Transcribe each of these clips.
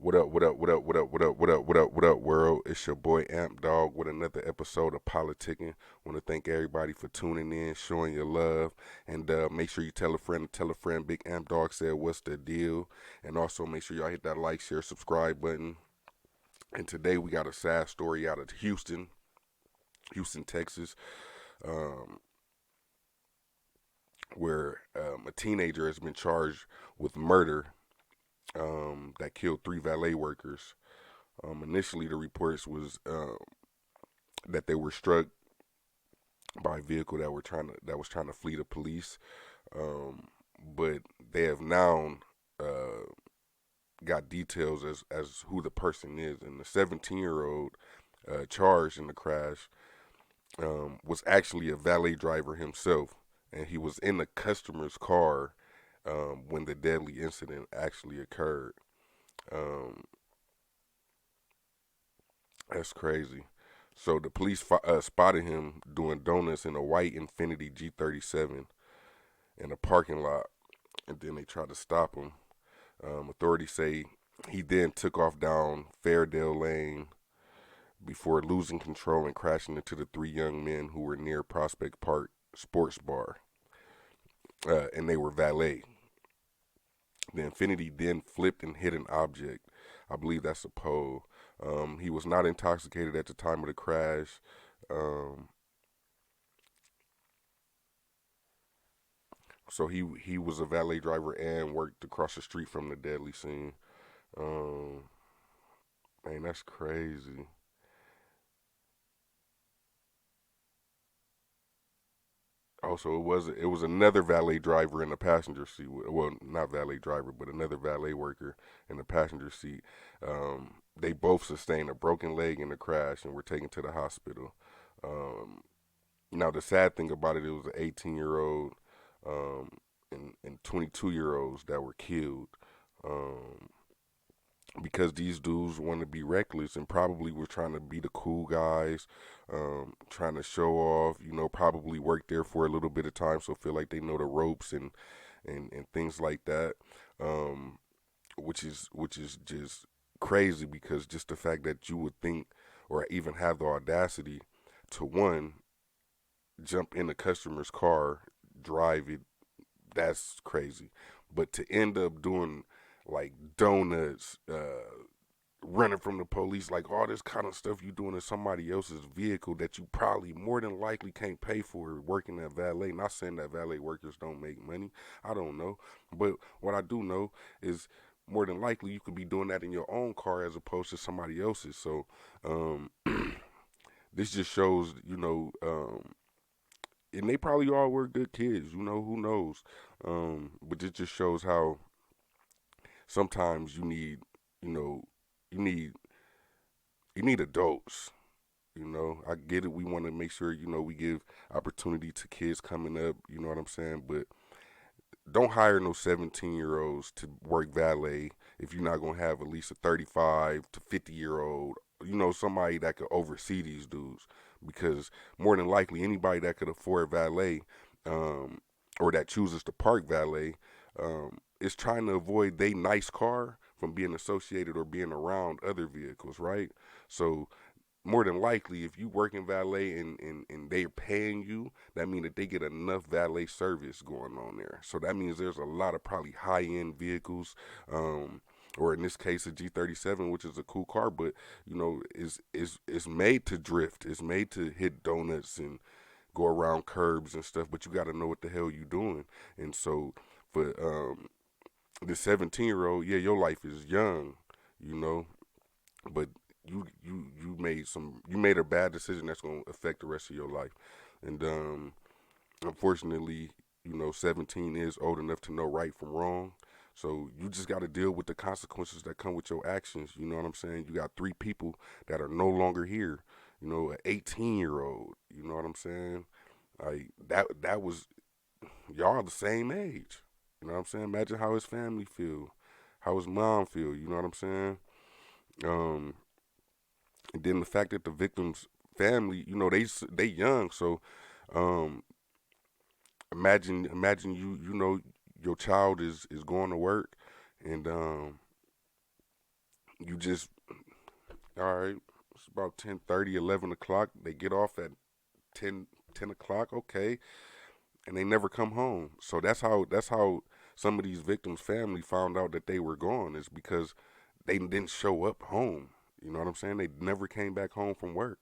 What up, what up, what up, what up, what up, what up, what up, what up, world? It's your boy Amp Dog with another episode of Politickin. Want to thank everybody for tuning in, showing your love, and make sure you tell a friend to tell a friend. Big Amp Dog said, "What's the deal?" And also make sure y'all hit that like, share, subscribe button. And today we got a sad story out of Houston, Texas, um, where a teenager has been charged with murder that killed three valet workers. Initially, the reports was that they were struck by a vehicle that was trying to flee the police. Um, but they have now uh, got details as who the person is, and the 17-year-old charged in the crash was actually a valet driver himself, and he was in the customer's car when the deadly incident actually occurred. Um, that's crazy. So the police spotted him doing donuts in a white Infiniti G37 in a parking lot, and then they tried to stop him. Authorities say he then took off down Fairdale Lane before losing control and crashing into the three young men who were near Prospect Park Sports Bar, and they were valet. The Infiniti then flipped and hit an object. I believe that's a pole. He was not intoxicated at the time of the crash. Um, so he was a valet driver and worked across the street from the deadly scene. Um, Man, that's crazy. Also, it was another valet driver in the passenger seat. Well, not valet driver, but another valet worker in the passenger seat. They both sustained a broken leg in the crash and were taken to the hospital. Um, Now, the sad thing about it was an 18-year-old um, and 22-year-olds that were killed. Um, because these dudes want to be reckless and probably were trying to be the cool guys, trying to show off, probably work there for a little bit of time, so feel like they know the ropes and things like that, um, which is just crazy because just the fact that you would think or even have the audacity to one jump in a customer's car, drive it, that's crazy. But to end up doing like donuts, running from the police, like all this kind of stuff you doing in somebody else's vehicle that you probably more than likely can't pay for working at valet. Not saying that valet workers don't make money. I don't know. But what I do know is more than likely you could be doing that in your own car as opposed to somebody else's. So um, this just shows, and they probably all were good kids, who knows. But it just shows how sometimes you know, you need you need adults. I get it. We want to make sure we give opportunity to kids coming up. You know what I'm saying? But don't hire no 17-year-olds to work valet if you're not gonna have at least a 35 to 50-year-old. Somebody that could oversee these dudes, because more than likely anybody that could afford valet, um, or that chooses to park valet, is trying to avoid they nice car from being associated or being around other vehicles, right? So more than likely, if you work in valet and they're paying you, that means that they get enough valet service going on there. So that means there's a lot of probably high end vehicles, or in this case a G37, which is a cool car, but is made to drift. It's made to hit donuts and go around curbs and stuff. But you got to know what the hell you doing. And so for the 17-year old, yeah, your life is young, you know, but you made a bad decision that's gonna affect the rest of your life, and unfortunately, 17 is old enough to know right from wrong. So you just got to deal with the consequences that come with your actions. You know what I'm saying? You got three people that are no longer here. An 18-year-old. You know what I'm saying? Like that was y'all the same age. You know what I'm saying? Imagine how his family feel, how his mom feel. You know what I'm saying? Um, and then the fact that the victim's family, they young, so um, imagine your child is going to work, and You just all right. It's about 10:30, 11 o'clock. They get off at 10 o'clock. Okay, and they never come home. So that's how some of these victims' family found out that they were gone is because they didn't show up home. You know what I'm saying? They never came back home from work.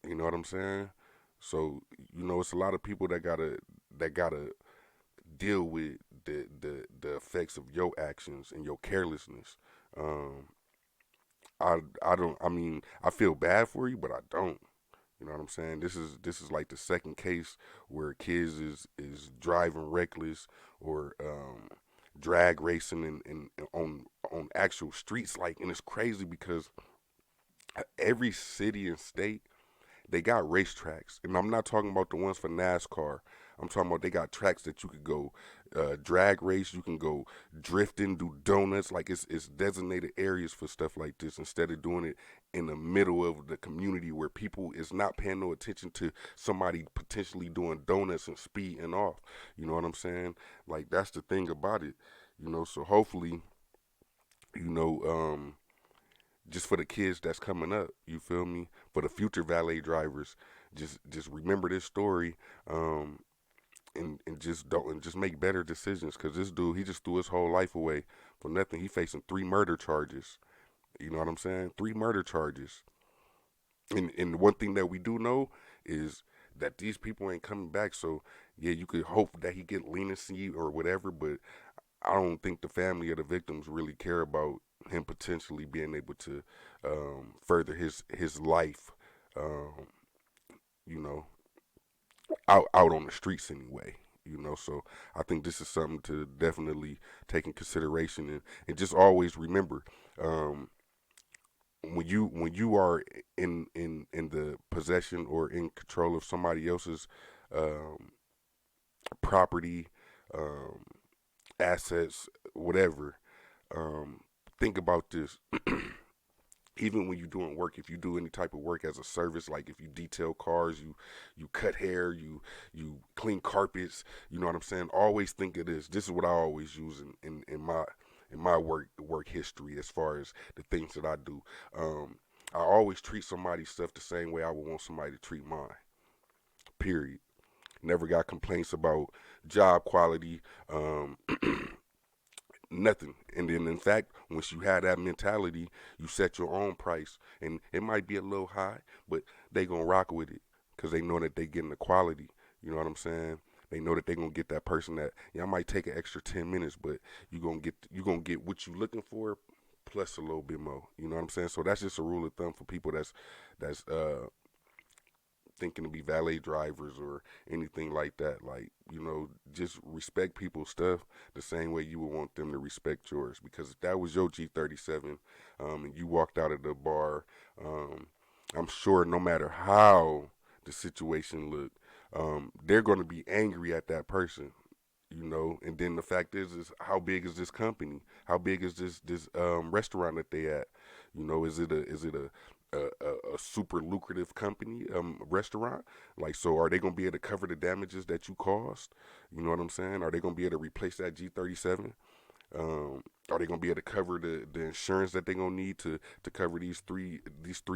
You know what I'm saying? So it's a lot of people that gotta deal with the effects of your actions and your carelessness. Um, I don't. I mean, I feel bad for you, but I don't. You know what I'm saying? This is like the second case where kids is driving reckless or drag racing and on actual streets. Like, and it's crazy because every city and state they got racetracks, and I'm not talking about the ones for NASCAR. I'm talking about they got tracks that you could go drag race, you can go drifting, do donuts. Like it's designated areas for stuff like this instead of doing it in the middle of the community where people is not paying no attention to somebody potentially doing donuts and speeding off. You know what I'm saying? Like that's the thing about it. So hopefully, you know, just for the kids that's coming up. You feel me? For the future valet drivers, just remember this story, um, and just don't and just make better decisions. Cause this dude, he just threw his whole life away for nothing. He facing 3 murder charges. You know what I'm saying? 3 murder charges. And one thing that we do know is that these people ain't coming back. So yeah, you could hope that he get leniency or whatever, but I don't think the family of the victims really care about him potentially being able to further his life, um, you know, out on the streets anyway. So I think this is something to definitely take in consideration and just always remember um, when you are in the possession or in control of somebody else's um, property, um, assets, whatever. Um, think about this. Even when you're doing work, if you do any type of work as a service, like if you detail cars, you cut hair, you clean carpets, you know what I'm saying? Always think of this. This is what I always use in my work history as far as the things that I do. Um, I always treat somebody's stuff the same way I would want somebody to treat mine. Period. Never got complaints about job quality. Nothing. And then, in fact, once you have that mentality, you set your own price, and it might be a little high, but they gonna rock with it because they know that they getting the quality. You know what I'm saying? They know that they gonna get that person that I might take an extra 10 minutes, but you gonna get what you looking for plus a little bit more. You know what I'm saying? So that's just a rule of thumb for people that's thinking to be valet drivers or anything like that. Like, just respect people's stuff the same way you would want them to respect yours. Because if that was your G37, and you walked out of the bar, um, I'm sure no matter how the situation looked, they're going to be angry at that person. And then the fact is how big is this company? How big is this restaurant that they at? Is it a super lucrative company restaurant? Like, so are they gonna be able to cover the damages that you caused? You know what I'm saying? Are they gonna be able to replace that G37? Are they gonna be able to cover the insurance that they're gonna need to cover these three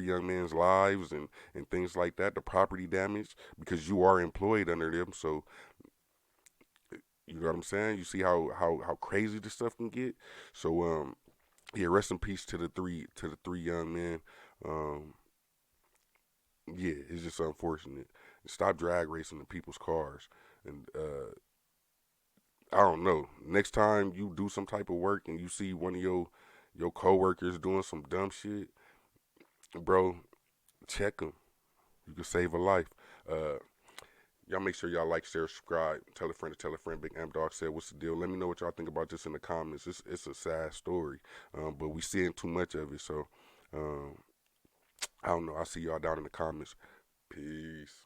young men's lives and things like that? The property damage because you are employed under them, so you know what I'm saying. You see how crazy this stuff can get. So yeah, rest in peace to the three young men. Um, yeah, it's just unfortunate. Stop drag racing in people's cars. And I don't know. Next time you do some type of work and you see one of your coworkers doing some dumb shit, bro, check them. You can save a life. Uh, y'all make sure y'all like, share, subscribe, tell a friend to tell a friend. Big M Dog said, "What's the deal?" Let me know what y'all think about this in the comments. It's a sad story, but we seeing too much of it. So um, I don't know. I'll see y'all down in the comments. Peace.